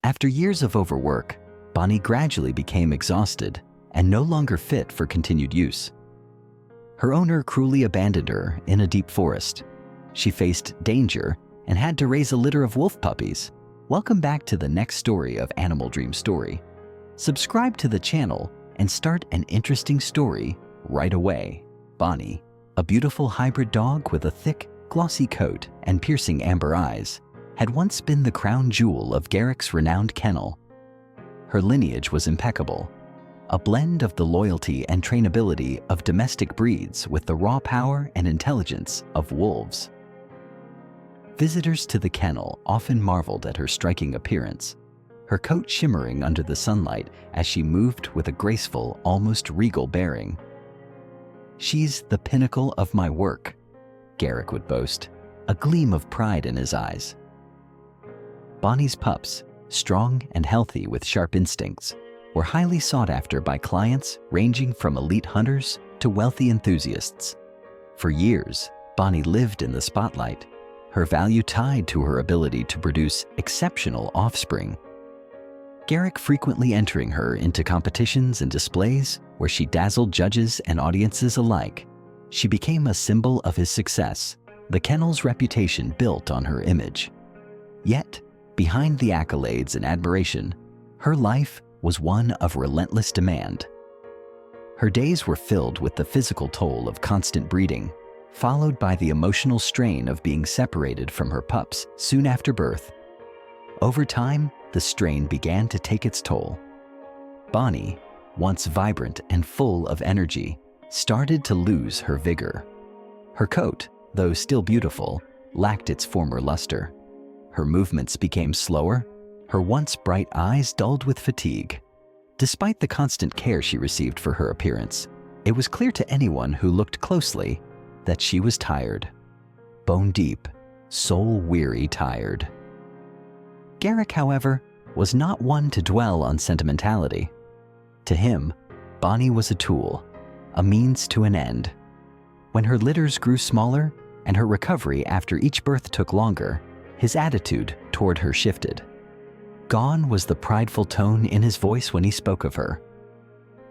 After years of overwork, Bonnie gradually became exhausted and no longer fit for continued use. Her owner cruelly abandoned her in a deep forest. She faced danger and had to raise a litter of wolf puppies. Welcome back to the next story of Animal Dream Story. Subscribe to the channel and start an interesting story right away. Bonnie, a beautiful hybrid dog with a thick, glossy coat and piercing amber eyes, had once been the crown jewel of Garrick's renowned kennel. Her lineage was impeccable, a blend of the loyalty and trainability of domestic breeds with the raw power and intelligence of wolves. Visitors to the kennel often marveled at her striking appearance, her coat shimmering under the sunlight as she moved with a graceful, almost regal bearing. "She's the pinnacle of my work," Garrick would boast, a gleam of pride in his eyes. Bonnie's pups, strong and healthy with sharp instincts, were highly sought after by clients ranging from elite hunters to wealthy enthusiasts. For years, Bonnie lived in the spotlight, her value tied to her ability to produce exceptional offspring. Garrick frequently entering her into competitions and displays where she dazzled judges and audiences alike. She became a symbol of his success, the kennel's reputation built on her image. Yet, behind the accolades and admiration, her life was one of relentless demand. Her days were filled with the physical toll of constant breeding, followed by the emotional strain of being separated from her pups soon after birth. Over time, the strain began to take its toll. Bonnie, once vibrant and full of energy, started to lose her vigor. Her coat, though still beautiful, lacked its former luster. Her movements became slower, her once bright eyes dulled with fatigue. Despite the constant care she received for her appearance, it was clear to anyone who looked closely that she was tired. Bone deep, soul-weary tired. Garrick, however, was not one to dwell on sentimentality. To him, Bonnie was a tool, a means to an end. When her litters grew smaller and her recovery after each birth took longer, his attitude toward her shifted. Gone was the prideful tone in his voice when he spoke of her.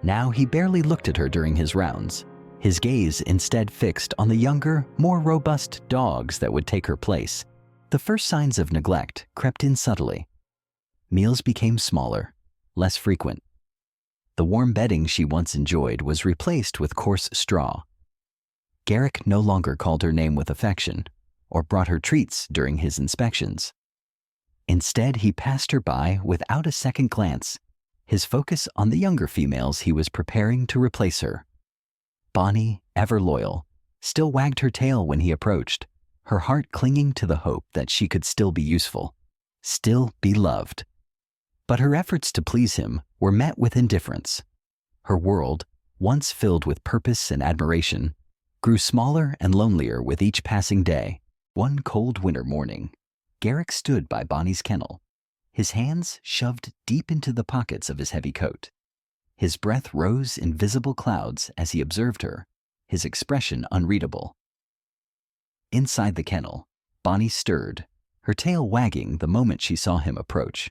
Now he barely looked at her during his rounds, his gaze instead fixed on the younger, more robust dogs that would take her place. The first signs of neglect crept in subtly. Meals became smaller, less frequent. The warm bedding she once enjoyed was replaced with coarse straw. Garrick no longer called her name with affection or brought her treats during his inspections. Instead, he passed her by without a second glance, his focus on the younger females he was preparing to replace her. Bonnie, ever loyal, still wagged her tail when he approached, her heart clinging to the hope that she could still be useful, still be loved. But her efforts to please him were met with indifference. Her world, once filled with purpose and admiration, grew smaller and lonelier with each passing day. One cold winter morning, Garrick stood by Bonnie's kennel, his hands shoved deep into the pockets of his heavy coat. His breath rose in visible clouds as he observed her, his expression unreadable. Inside the kennel, Bonnie stirred, her tail wagging the moment she saw him approach.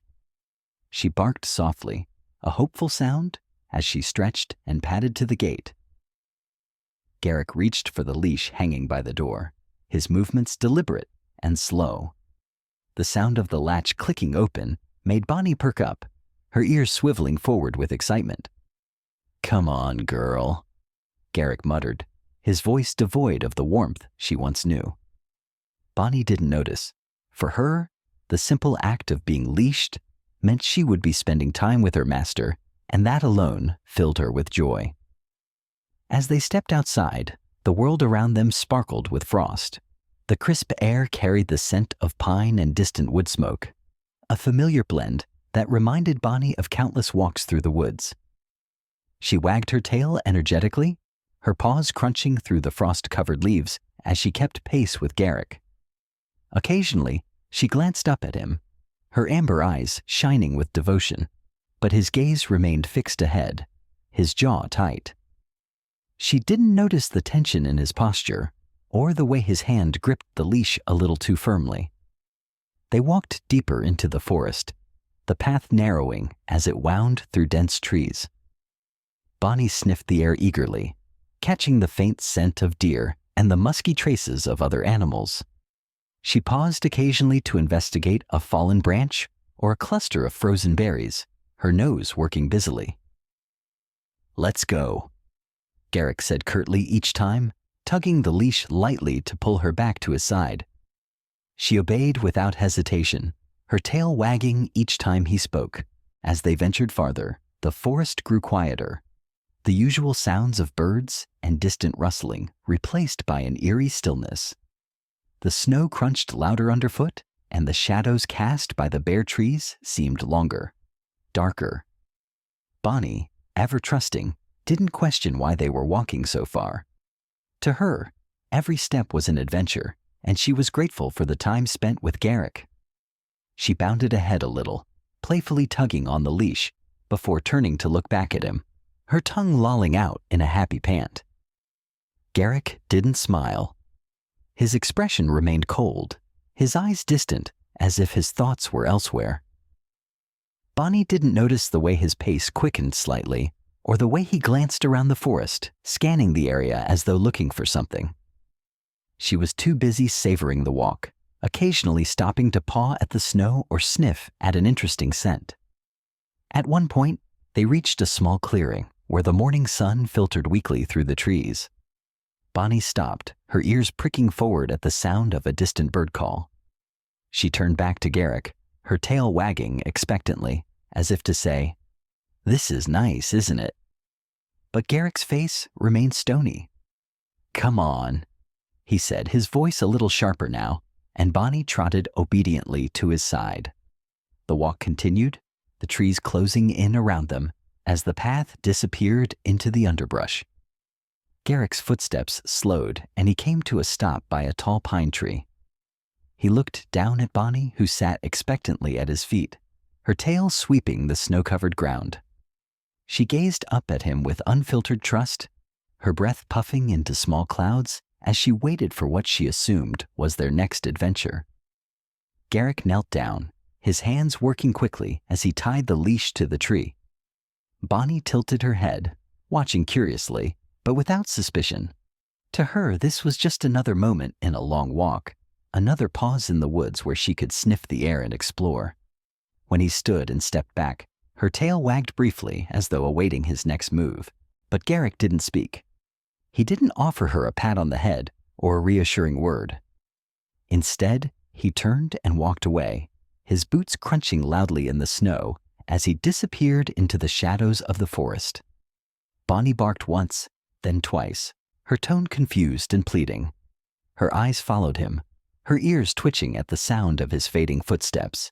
She barked softly, a hopeful sound, as she stretched and padded to the gate. Garrick reached for the leash hanging by the door, his movements deliberate and slow. The sound of the latch clicking open made Bonnie perk up, her ears swiveling forward with excitement. "Come on, girl," Garrick muttered, his voice devoid of the warmth she once knew. Bonnie didn't notice. For her, the simple act of being leashed meant she would be spending time with her master, and that alone filled her with joy. As they stepped outside, the world around them sparkled with frost. The crisp air carried the scent of pine and distant wood smoke, a familiar blend that reminded Bonnie of countless walks through the woods. She wagged her tail energetically, her paws crunching through the frost-covered leaves as she kept pace with Garrick. Occasionally, she glanced up at him, her amber eyes shining with devotion, but his gaze remained fixed ahead, his jaw tight. She didn't notice the tension in his posture or the way his hand gripped the leash a little too firmly. They walked deeper into the forest, the path narrowing as it wound through dense trees. Bonnie sniffed the air eagerly, catching the faint scent of deer and the musky traces of other animals. She paused occasionally to investigate a fallen branch or a cluster of frozen berries, her nose working busily. "Let's go," Garrick said curtly each time, tugging the leash lightly to pull her back to his side. She obeyed without hesitation, her tail wagging each time he spoke. As they ventured farther, the forest grew quieter, the usual sounds of birds and distant rustling replaced by an eerie stillness. The snow crunched louder underfoot, and the shadows cast by the bare trees seemed longer, darker. Bonnie, ever trusting, didn't question why they were walking so far. To her, every step was an adventure, and she was grateful for the time spent with Garrick. She bounded ahead a little, playfully tugging on the leash, before turning to look back at him, her tongue lolling out in a happy pant. Garrick didn't smile. His expression remained cold, his eyes distant, as if his thoughts were elsewhere. Bonnie didn't notice the way his pace quickened slightly, or the way he glanced around the forest, scanning the area as though looking for something. She was too busy savoring the walk, occasionally stopping to paw at the snow or sniff at an interesting scent. At one point, they reached a small clearing where the morning sun filtered weakly through the trees. Bonnie stopped, her ears pricking forward at the sound of a distant bird call. She turned back to Garrick, her tail wagging expectantly, as if to say, "This is nice, isn't it?" But Garrick's face remained stony. "Come on," he said, his voice a little sharper now, and Bonnie trotted obediently to his side. The walk continued, the trees closing in around them as the path disappeared into the underbrush. Garrick's footsteps slowed, and he came to a stop by a tall pine tree. He looked down at Bonnie, who sat expectantly at his feet, her tail sweeping the snow-covered ground. She gazed up at him with unfiltered trust, her breath puffing into small clouds as she waited for what she assumed was their next adventure. Garrick knelt down, his hands working quickly as he tied the leash to the tree. Bonnie tilted her head, watching curiously, but without suspicion. To her, this was just another moment in a long walk, another pause in the woods where she could sniff the air and explore. When he stood and stepped back, her tail wagged briefly as though awaiting his next move, but Garrick didn't speak. He didn't offer her a pat on the head or a reassuring word. Instead, he turned and walked away, his boots crunching loudly in the snow as he disappeared into the shadows of the forest. Bonnie barked once, then twice, her tone confused and pleading. Her eyes followed him, her ears twitching at the sound of his fading footsteps.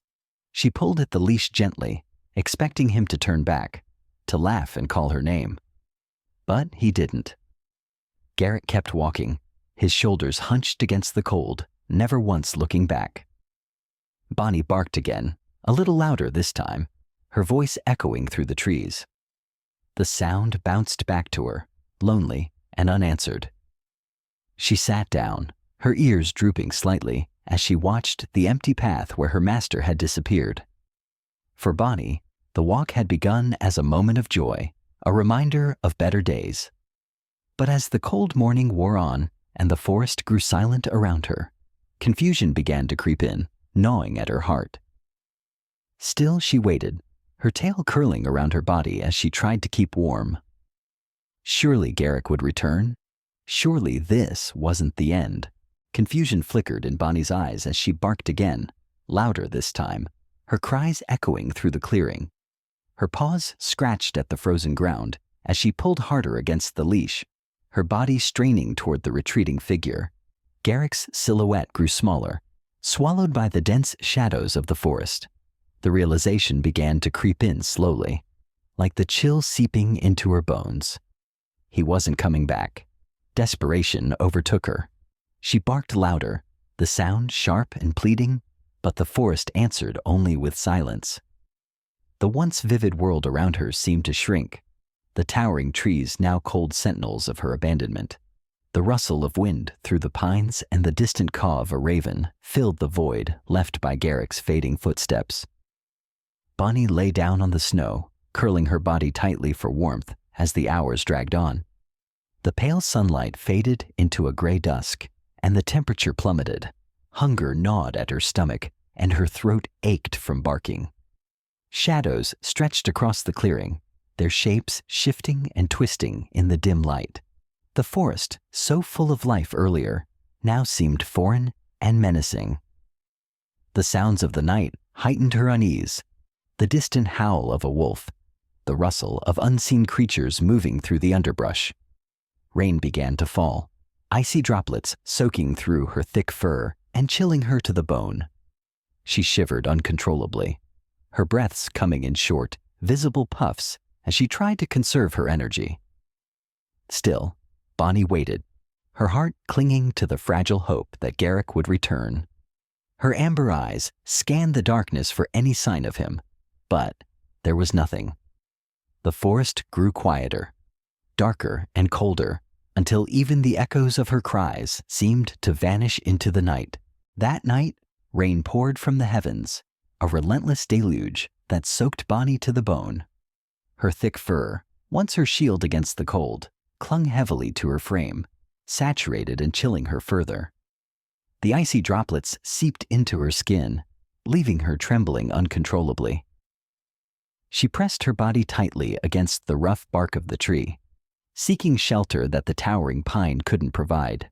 She pulled at the leash gently, expecting him to turn back, to laugh and call her name. But he didn't. Garrick kept walking, his shoulders hunched against the cold, never once looking back. Bonnie barked again, a little louder this time, her voice echoing through the trees. The sound bounced back to her, lonely and unanswered. She sat down, her ears drooping slightly as she watched the empty path where her master had disappeared. For Bonnie, the walk had begun as a moment of joy, a reminder of better days. But as the cold morning wore on and the forest grew silent around her, confusion began to creep in, gnawing at her heart. Still she waited, her tail curling around her body as she tried to keep warm. Surely Garrick would return. Surely this wasn't the end. Confusion flickered in Bonnie's eyes as she barked again, louder this time, her cries echoing through the clearing. Her paws scratched at the frozen ground as she pulled harder against the leash, her body straining toward the retreating figure. Garrick's silhouette grew smaller, swallowed by the dense shadows of the forest. The realization began to creep in slowly, like the chill seeping into her bones. He wasn't coming back. Desperation overtook her. She barked louder, the sound sharp and pleading, but the forest answered only with silence. The once vivid world around her seemed to shrink, the towering trees now cold sentinels of her abandonment. The rustle of wind through the pines and the distant caw of a raven filled the void left by Garrick's fading footsteps. Bonnie lay down on the snow, curling her body tightly for warmth as the hours dragged on. The pale sunlight faded into a gray dusk, and the temperature plummeted. Hunger gnawed at her stomach, and her throat ached from barking. Shadows stretched across the clearing, their shapes shifting and twisting in the dim light. The forest, so full of life earlier, now seemed foreign and menacing. The sounds of the night heightened her unease. The distant howl of a wolf, the rustle of unseen creatures moving through the underbrush. Rain began to fall, icy droplets soaking through her thick fur and chilling her to the bone. She shivered uncontrollably, her breaths coming in short, visible puffs as she tried to conserve her energy. Still, Bonnie waited, her heart clinging to the fragile hope that Garrick would return. Her amber eyes scanned the darkness for any sign of him, but there was nothing. The forest grew quieter, darker and colder, until even the echoes of her cries seemed to vanish into the night. That night, rain poured from the heavens, a relentless deluge that soaked Bonnie to the bone. Her thick fur, once her shield against the cold, clung heavily to her frame, saturated and chilling her further. The icy droplets seeped into her skin, leaving her trembling uncontrollably. She pressed her body tightly against the rough bark of the tree, seeking shelter that the towering pine couldn't provide.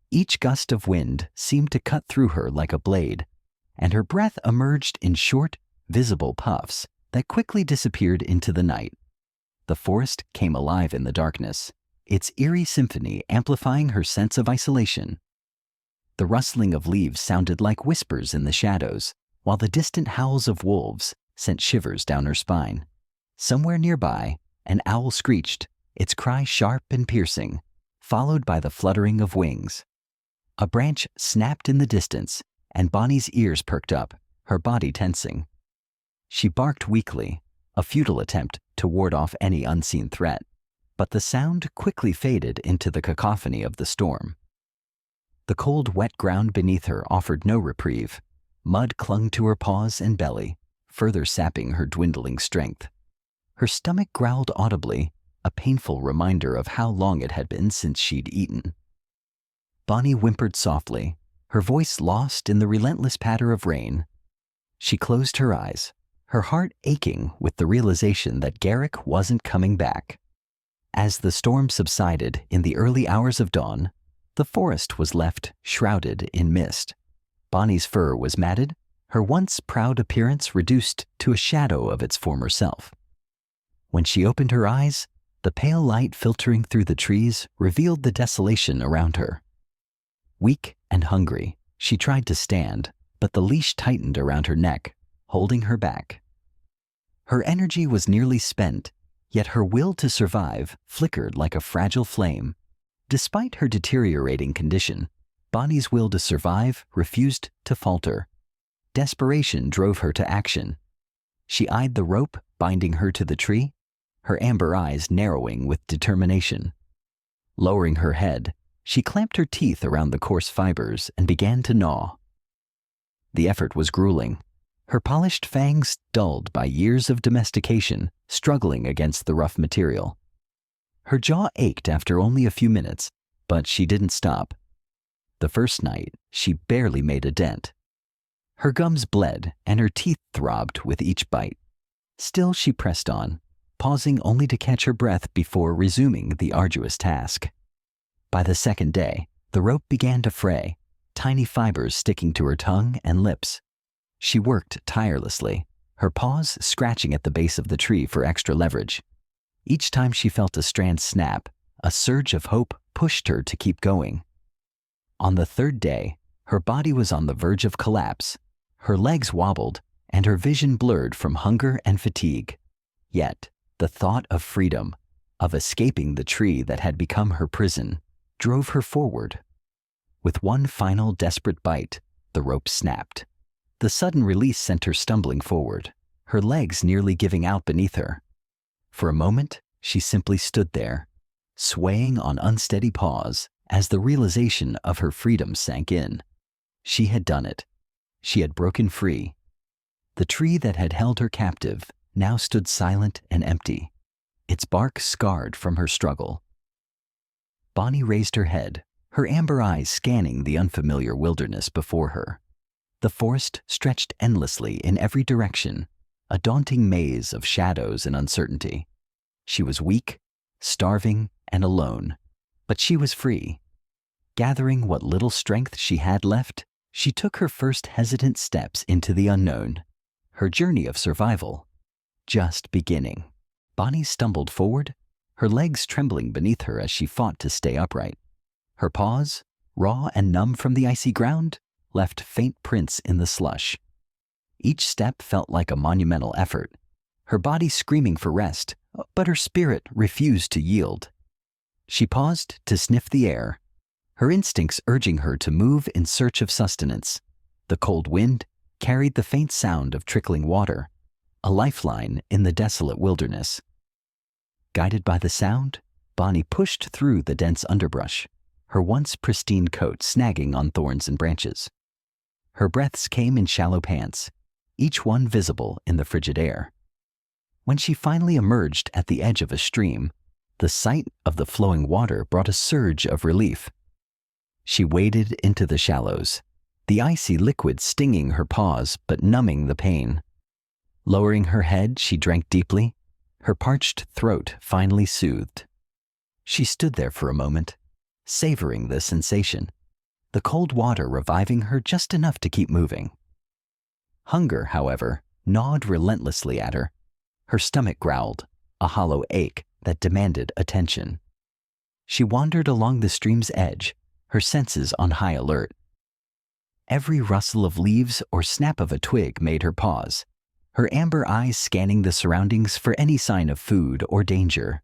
Each gust of wind seemed to cut through her like a blade, and her breath emerged in short, visible puffs that quickly disappeared into the night. The forest came alive in the darkness, its eerie symphony amplifying her sense of isolation. The rustling of leaves sounded like whispers in the shadows, while the distant howls of wolves sent shivers down her spine. Somewhere nearby, an owl screeched, its cry sharp and piercing, followed by the fluttering of wings. A branch snapped in the distance, and Bonnie's ears perked up, her body tensing. She barked weakly, a futile attempt to ward off any unseen threat, but the sound quickly faded into the cacophony of the storm. The cold, wet ground beneath her offered no reprieve. Mud clung to her paws and belly, further sapping her dwindling strength. Her stomach growled audibly, a painful reminder of how long it had been since she'd eaten. Bonnie whimpered softly, her voice lost in the relentless patter of rain. She closed her eyes, her heart aching with the realization that Garrick wasn't coming back. As the storm subsided in the early hours of dawn, the forest was left shrouded in mist. Bonnie's fur was matted, her once proud appearance reduced to a shadow of its former self. When she opened her eyes, the pale light filtering through the trees revealed the desolation around her. Weak and hungry, she tried to stand, but the leash tightened around her neck, holding her back. Her energy was nearly spent, yet her will to survive flickered like a fragile flame. Despite her deteriorating condition, Bonnie's will to survive refused to falter. Desperation drove her to action. She eyed the rope binding her to the tree, her amber eyes narrowing with determination. Lowering her head, she clamped her teeth around the coarse fibers and began to gnaw. The effort was grueling, her polished fangs dulled by years of domestication, struggling against the rough material. Her jaw ached after only a few minutes, but she didn't stop. The first night, she barely made a dent. Her gums bled and her teeth throbbed with each bite. Still, she pressed on, pausing only to catch her breath before resuming the arduous task. By the second day, the rope began to fray, tiny fibers sticking to her tongue and lips. She worked tirelessly, her paws scratching at the base of the tree for extra leverage. Each time she felt a strand snap, a surge of hope pushed her to keep going. On the third day, her body was on the verge of collapse. Her legs wobbled, and her vision blurred from hunger and fatigue. Yet, the thought of freedom, of escaping the tree that had become her prison, drove her forward. With one final desperate bite, the rope snapped. The sudden release sent her stumbling forward, her legs nearly giving out beneath her. For a moment, she simply stood there, swaying on unsteady paws as the realization of her freedom sank in. She had done it. She had broken free. The tree that had held her captive now stood silent and empty, its bark scarred from her struggle. Bonnie raised her head, her amber eyes scanning the unfamiliar wilderness before her. The forest stretched endlessly in every direction, a daunting maze of shadows and uncertainty. She was weak, starving, and alone, but she was free. Gathering what little strength she had left, she took her first hesitant steps into the unknown, her journey of survival just beginning. Bonnie stumbled forward, her legs trembling beneath her as she fought to stay upright. Her paws, raw and numb from the icy ground, left faint prints in the slush. Each step felt like a monumental effort, her body screaming for rest, but her spirit refused to yield. She paused to sniff the air, her instincts urging her to move in search of sustenance. The cold wind carried the faint sound of trickling water, a lifeline in the desolate wilderness. Guided by the sound, Bonnie pushed through the dense underbrush, her once pristine coat snagging on thorns and branches. Her breaths came in shallow pants, each one visible in the frigid air. When she finally emerged at the edge of a stream, the sight of the flowing water brought a surge of relief. She waded into the shallows, the icy liquid stinging her paws but numbing the pain. Lowering her head, she drank deeply, her parched throat finally soothed. She stood there for a moment, savoring the sensation, the cold water reviving her just enough to keep moving. Hunger, however, gnawed relentlessly at her. Her stomach growled, a hollow ache that demanded attention. She wandered along the stream's edge, her senses on high alert. Every rustle of leaves or snap of a twig made her pause, her amber eyes scanning the surroundings for any sign of food or danger.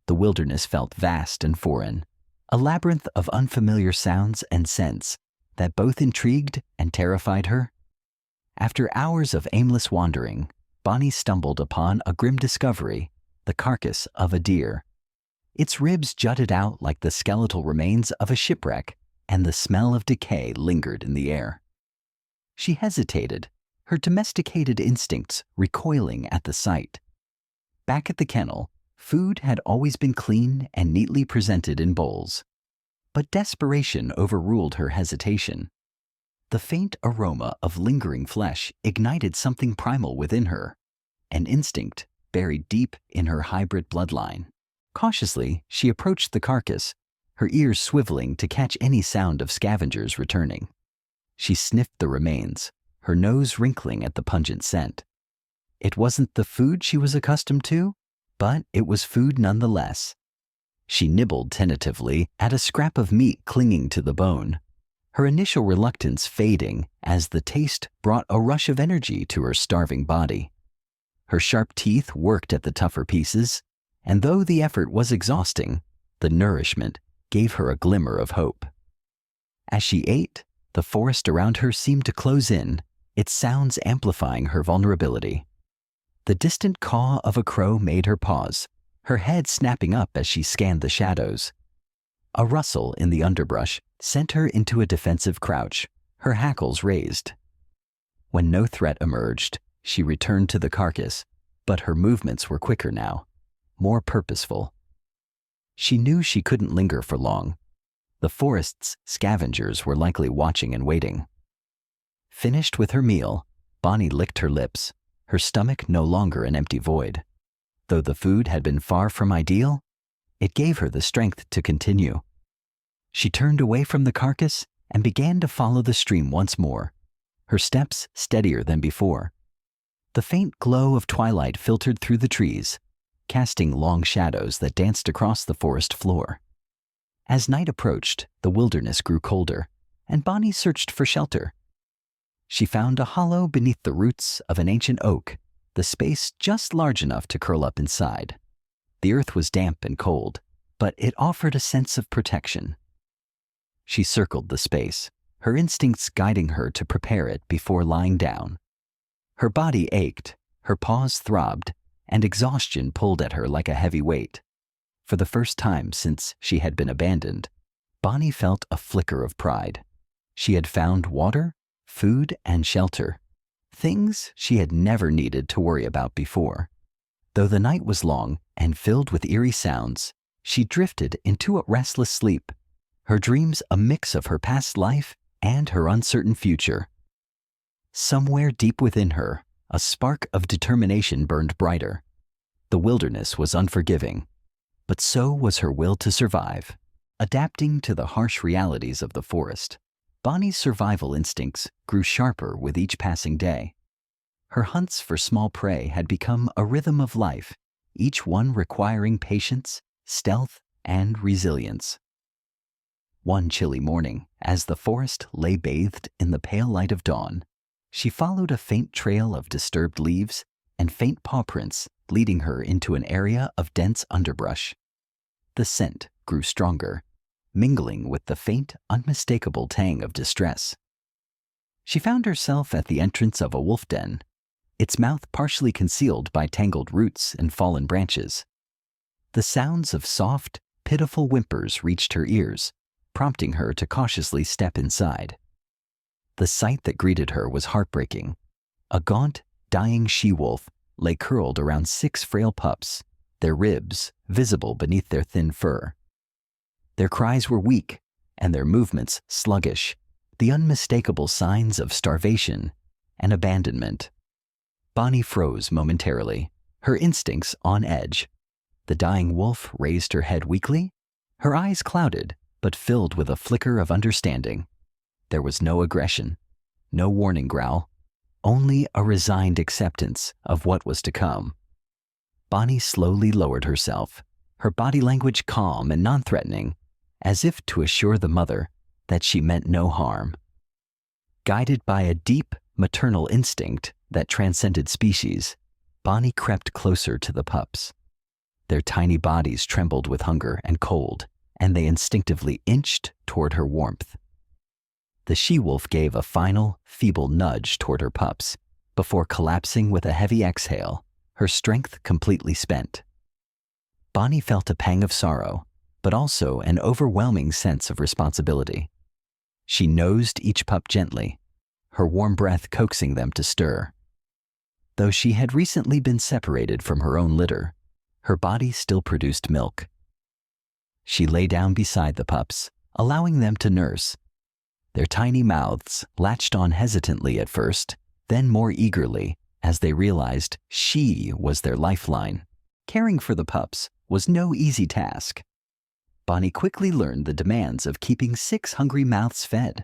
The wilderness felt vast and foreign, a labyrinth of unfamiliar sounds and scents that both intrigued and terrified her. After hours of aimless wandering, Bonnie stumbled upon a grim discovery, the carcass of a deer. Its ribs jutted out like the skeletal remains of a shipwreck, and the smell of decay lingered in the air. She hesitated, her domesticated instincts recoiling at the sight. Back at the kennel, food had always been clean and neatly presented in bowls. But desperation overruled her hesitation. The faint aroma of lingering flesh ignited something primal within her, an instinct buried deep in her hybrid bloodline. Cautiously, she approached the carcass, her ears swiveling to catch any sound of scavengers returning. She sniffed the remains, her nose wrinkling at the pungent scent. It wasn't the food she was accustomed to, but it was food nonetheless. She nibbled tentatively at a scrap of meat clinging to the bone, her initial reluctance fading as the taste brought a rush of energy to her starving body. Her sharp teeth worked at the tougher pieces, and though the effort was exhausting, the nourishment gave her a glimmer of hope. As she ate, the forest around her seemed to close in, its sounds amplifying her vulnerability. The distant caw of a crow made her pause, her head snapping up as she scanned the shadows. A rustle in the underbrush sent her into a defensive crouch, her hackles raised. When no threat emerged, she returned to the carcass, but her movements were quicker now, more purposeful. She knew she couldn't linger for long. The forest's scavengers were likely watching and waiting. Finished with her meal, Bonnie licked her lips, her stomach no longer an empty void. Though the food had been far from ideal, it gave her the strength to continue. She turned away from the carcass and began to follow the stream once more, her steps steadier than before. The faint glow of twilight filtered through the trees, casting long shadows that danced across the forest floor. As night approached, the wilderness grew colder, and Bonnie searched for shelter. She found a hollow beneath the roots of an ancient oak, the space just large enough to curl up inside. The earth was damp and cold, but it offered a sense of protection. She circled the space, her instincts guiding her to prepare it before lying down. Her body ached, her paws throbbed, and exhaustion pulled at her like a heavy weight. For the first time since she had been abandoned, Bonnie felt a flicker of pride. She had found water, food, and shelter, things she had never needed to worry about before. Though the night was long and filled with eerie sounds, she drifted into a restless sleep, her dreams a mix of her past life and her uncertain future. Somewhere deep within her, a spark of determination burned brighter. The wilderness was unforgiving, but so was her will to survive. Adapting to the harsh realities of the forest, Bonnie's survival instincts grew sharper with each passing day. Her hunts for small prey had become a rhythm of life, each one requiring patience, stealth, and resilience. One chilly morning, as the forest lay bathed in the pale light of dawn, she followed a faint trail of disturbed leaves and faint paw prints leading her into an area of dense underbrush. The scent grew stronger, mingling with the faint, unmistakable tang of distress. She found herself at the entrance of a wolf den, its mouth partially concealed by tangled roots and fallen branches. The sounds of soft, pitiful whimpers reached her ears, prompting her to cautiously step inside. The sight that greeted her was heartbreaking. A gaunt, dying she-wolf lay curled around 6 frail pups, their ribs visible beneath their thin fur. Their cries were weak and their movements sluggish, the unmistakable signs of starvation and abandonment. Bonnie froze momentarily, her instincts on edge. The dying wolf raised her head weakly, her eyes clouded but filled with a flicker of understanding. There was no aggression, no warning growl, only a resigned acceptance of what was to come. Bonnie slowly lowered herself, her body language calm and non-threatening, as if to assure the mother that she meant no harm. Guided by a deep maternal instinct that transcended species, Bonnie crept closer to the pups. Their tiny bodies trembled with hunger and cold, and they instinctively inched toward her warmth. The she-wolf gave a final, feeble nudge toward her pups, before collapsing with a heavy exhale, her strength completely spent. Bonnie felt a pang of sorrow, but also an overwhelming sense of responsibility. She nosed each pup gently, her warm breath coaxing them to stir. Though she had recently been separated from her own litter, her body still produced milk. She lay down beside the pups, allowing them to nurse. Their tiny mouths latched on hesitantly at first, then more eagerly as they realized she was their lifeline. Caring for the pups was no easy task. Bonnie quickly learned the demands of keeping 6 hungry mouths fed.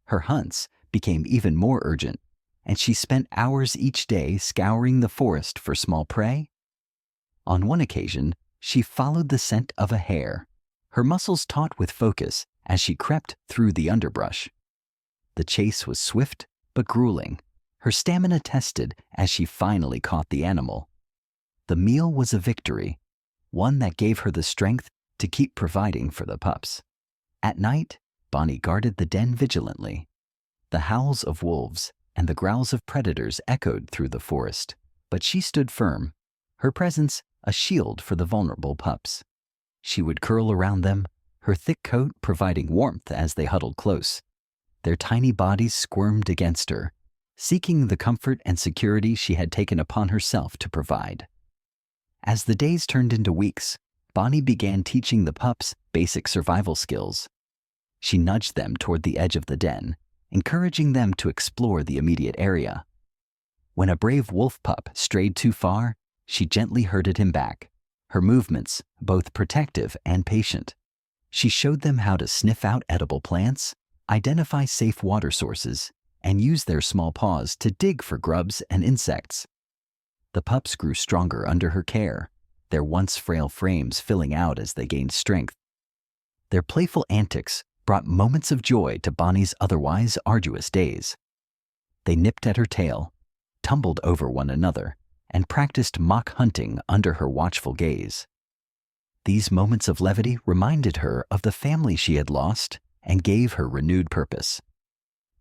Her hunts became even more urgent, and she spent hours each day scouring the forest for small prey. On one occasion, she followed the scent of a hare, her muscles taut with focus as she crept through the underbrush. The chase was swift but grueling, her stamina tested as she finally caught the animal. The meal was a victory, one that gave her the strength to keep providing for the pups. At night, Bonnie guarded the den vigilantly. The howls of wolves and the growls of predators echoed through the forest, but she stood firm, her presence a shield for the vulnerable pups. She would curl around them, her thick coat providing warmth as they huddled close. Their tiny bodies squirmed against her, seeking the comfort and security she had taken upon herself to provide. As the days turned into weeks, Bonnie began teaching the pups basic survival skills. She nudged them toward the edge of the den, encouraging them to explore the immediate area. When a brave wolf pup strayed too far, she gently herded him back, her movements both protective and patient. She showed them how to sniff out edible plants, identify safe water sources, and use their small paws to dig for grubs and insects. The pups grew stronger under her care, their once frail frames filling out as they gained strength. Their playful antics brought moments of joy to Bonnie's otherwise arduous days. They nipped at her tail, tumbled over one another, and practiced mock hunting under her watchful gaze. These moments of levity reminded her of the family she had lost and gave her renewed purpose.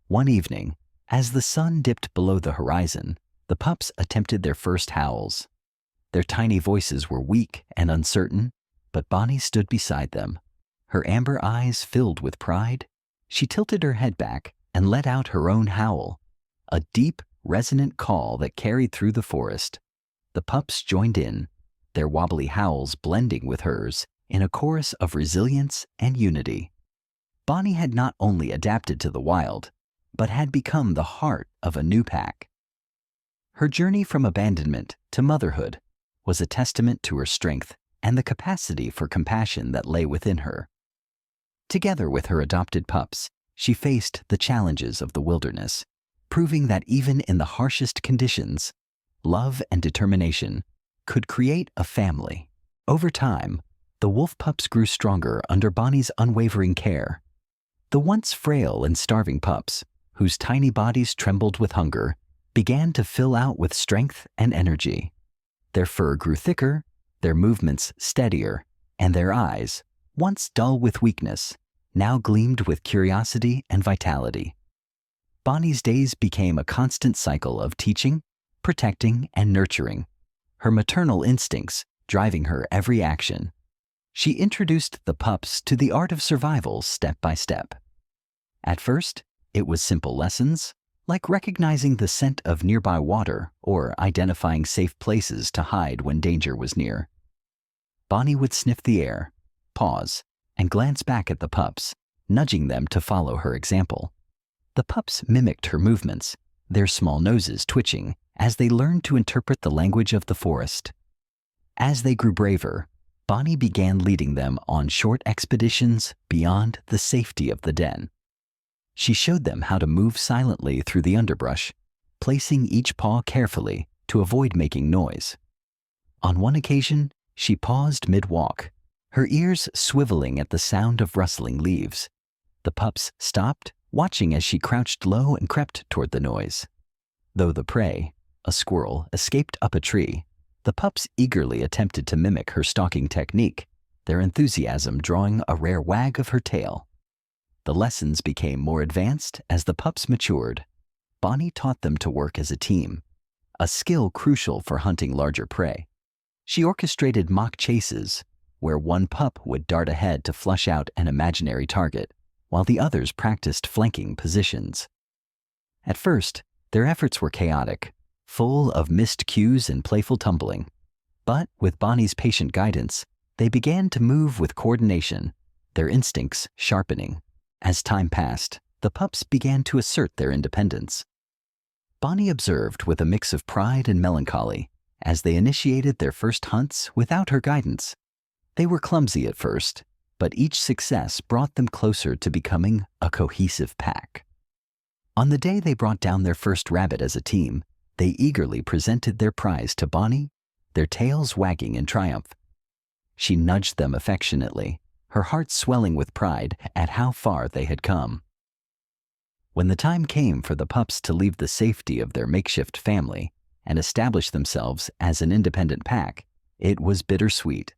One evening, as the sun dipped below the horizon, the pups attempted their first howls. Their tiny voices were weak and uncertain, but Bonnie stood beside them. Her amber eyes filled with pride, she tilted her head back and let out her own howl, a deep, resonant call that carried through the forest. The pups joined in, their wobbly howls blending with hers in a chorus of resilience and unity. Bonnie had not only adapted to the wild, but had become the heart of a new pack. Her journey from abandonment to motherhood was a testament to her strength and the capacity for compassion that lay within her. Together with her adopted pups, she faced the challenges of the wilderness, proving that even in the harshest conditions, love and determination could create a family. Over time, the wolf pups grew stronger under Bonnie's unwavering care. The once frail and starving pups, whose tiny bodies trembled with hunger, began to fill out with strength and energy. Their fur grew thicker, their movements steadier, and their eyes, once dull with weakness, now gleamed with curiosity and vitality. Bonnie's days became a constant cycle of teaching, protecting, and nurturing, her maternal instincts driving her every action. She introduced the pups to the art of survival step by step. At first, it was simple lessons, like recognizing the scent of nearby water or identifying safe places to hide when danger was near. Bonnie would sniff the air, pause, and glance back at the pups, nudging them to follow her example. The pups mimicked her movements, their small noses twitching as they learned to interpret the language of the forest. As they grew braver, Bonnie began leading them on short expeditions beyond the safety of the den. She showed them how to move silently through the underbrush, placing each paw carefully to avoid making noise. On one occasion, she paused mid-walk, her ears swiveling at the sound of rustling leaves. The pups stopped, watching as she crouched low and crept toward the noise. Though the prey, a squirrel, escaped up a tree, the pups eagerly attempted to mimic her stalking technique, their enthusiasm drawing a rare wag of her tail. The lessons became more advanced as the pups matured. Bonnie taught them to work as a team, a skill crucial for hunting larger prey. She orchestrated mock chases, where one pup would dart ahead to flush out an imaginary target, while the others practiced flanking positions. At first, their efforts were chaotic, full of missed cues and playful tumbling. But with Bonnie's patient guidance, they began to move with coordination, their instincts sharpening. As time passed, the pups began to assert their independence. Bonnie observed with a mix of pride and melancholy as they initiated their first hunts without her guidance. They were clumsy at first, but each success brought them closer to becoming a cohesive pack. On the day they brought down their first rabbit as a team, they eagerly presented their prize to Bonnie, their tails wagging in triumph. She nudged them affectionately, her heart swelling with pride at how far they had come. When the time came for the pups to leave the safety of their makeshift family and establish themselves as an independent pack, it was bittersweet.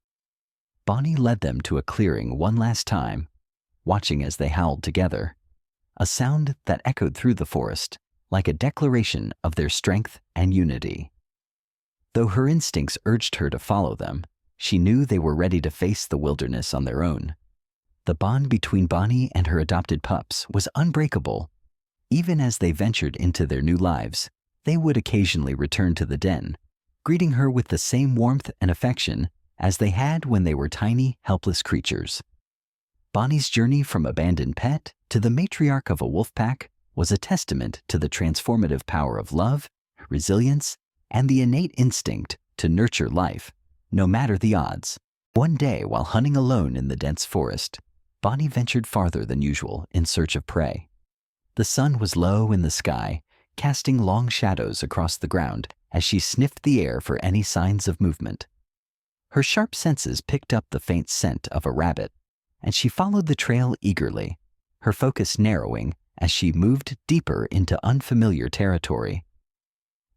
Bonnie led them to a clearing one last time, watching as they howled together, a sound that echoed through the forest like a declaration of their strength and unity. Though her instincts urged her to follow them, she knew they were ready to face the wilderness on their own. The bond between Bonnie and her adopted pups was unbreakable. Even as they ventured into their new lives, they would occasionally return to the den, greeting her with the same warmth and affection as they had when they were tiny, helpless creatures. Bonnie's journey from abandoned pet to the matriarch of a wolf pack was a testament to the transformative power of love, resilience, and the innate instinct to nurture life, no matter the odds. One day, while hunting alone in the dense forest, Bonnie ventured farther than usual in search of prey. The sun was low in the sky, casting long shadows across the ground as she sniffed the air for any signs of movement. Her sharp senses picked up the faint scent of a rabbit, and she followed the trail eagerly, her focus narrowing as she moved deeper into unfamiliar territory.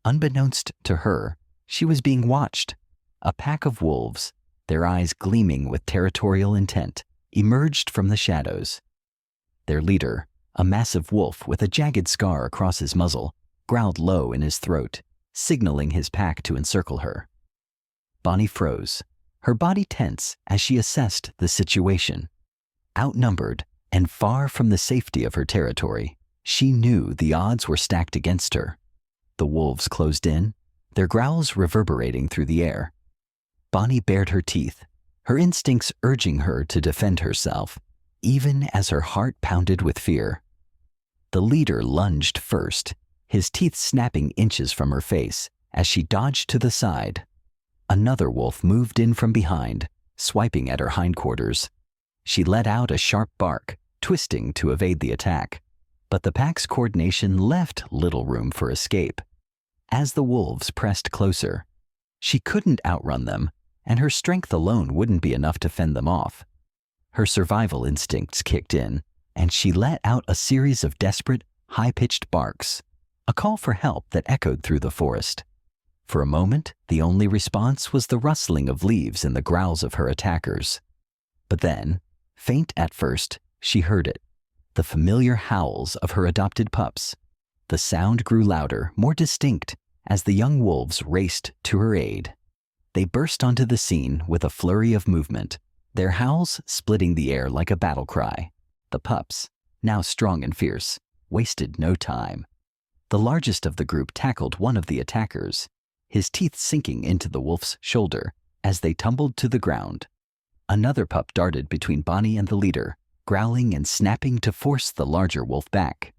Unbeknownst to her, she was being watched. A pack of wolves, their eyes gleaming with territorial intent, emerged from the shadows. Their leader, a massive wolf with a jagged scar across his muzzle, growled low in his throat, signaling his pack to encircle her. Bonnie froze, her body tense as she assessed the situation. Outnumbered and far from the safety of her territory, she knew the odds were stacked against her. the wolves closed in, their growls reverberating through the air. Bonnie bared her teeth, her instincts urging her to defend herself, even as her heart pounded with fear. The leader lunged first, his teeth snapping inches from her face as she dodged to the side. Another wolf moved in from behind, swiping at her hindquarters. She let out a sharp bark, twisting to evade the attack, but the pack's coordination left little room for escape. As the wolves pressed closer, she couldn't outrun them, and her strength alone wouldn't be enough to fend them off. Her survival instincts kicked in, and she let out a series of desperate, high-pitched barks, a call for help that echoed through the forest. For a moment, the only response was the rustling of leaves and the growls of her attackers. But then, faint at first, she heard it, the familiar howls of her adopted pups. The sound grew louder, more distinct, as the young wolves raced to her aid. They burst onto the scene with a flurry of movement, their howls splitting the air like a battle cry. The pups, now strong and fierce, wasted no time. The largest of the group tackled one of the attackers, his teeth sinking into the wolf's shoulder as they tumbled to the ground. Another pup darted between Bonnie and the leader, growling and snapping to force the larger wolf back.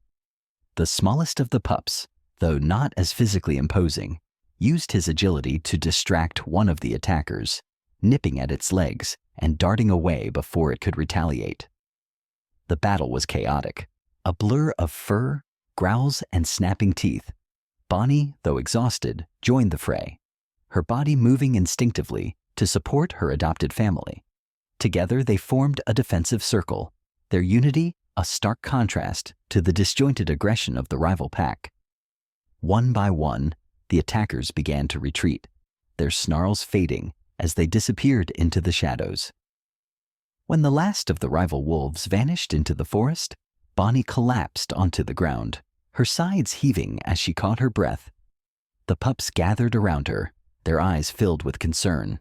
The smallest of the pups, though not as physically imposing, used his agility to distract one of the attackers, nipping at its legs and darting away before it could retaliate. The battle was chaotic, a blur of fur, growls, and snapping teeth. Bonnie, though exhausted, joined the fray, her body moving instinctively to support her adopted family. Together they formed a defensive circle, their unity a stark contrast to the disjointed aggression of the rival pack. One by one, the attackers began to retreat, their snarls fading as they disappeared into the shadows. When the last of the rival wolves vanished into the forest, Bonnie collapsed onto the ground, her sides heaving as she caught her breath. The pups gathered around her, their eyes filled with concern.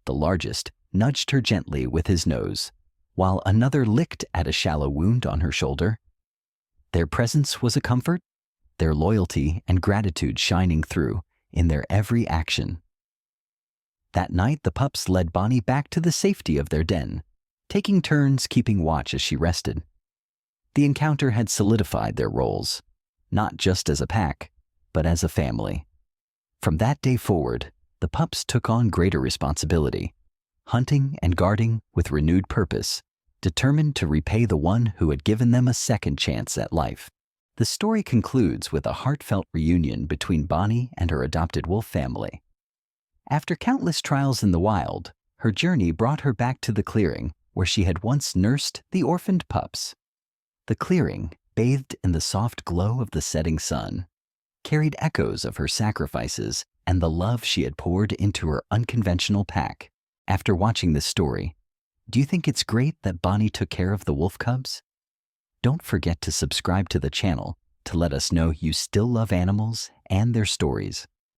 The largest nudged her gently with his nose, while another licked at a shallow wound on her shoulder. Their presence was a comfort, their loyalty and gratitude shining through in their every action. That night, the pups led Bonnie back to the safety of their den, taking turns keeping watch as she rested. The encounter had solidified their roles, not just as a pack, but as a family. From that day forward, the pups took on greater responsibility, hunting and guarding with renewed purpose, determined to repay the one who had given them a second chance at life. The story concludes with a heartfelt reunion between Bonnie and her adopted wolf family. After countless trials in the wild, her journey brought her back to the clearing where she had once nursed the orphaned pups. The clearing, bathed in the soft glow of the setting sun, carried echoes of her sacrifices and the love she had poured into her unconventional pack. After watching this story, do you think it's great that Bonnie took care of the wolf cubs? Don't forget to subscribe to the channel to let us know you still love animals and their stories.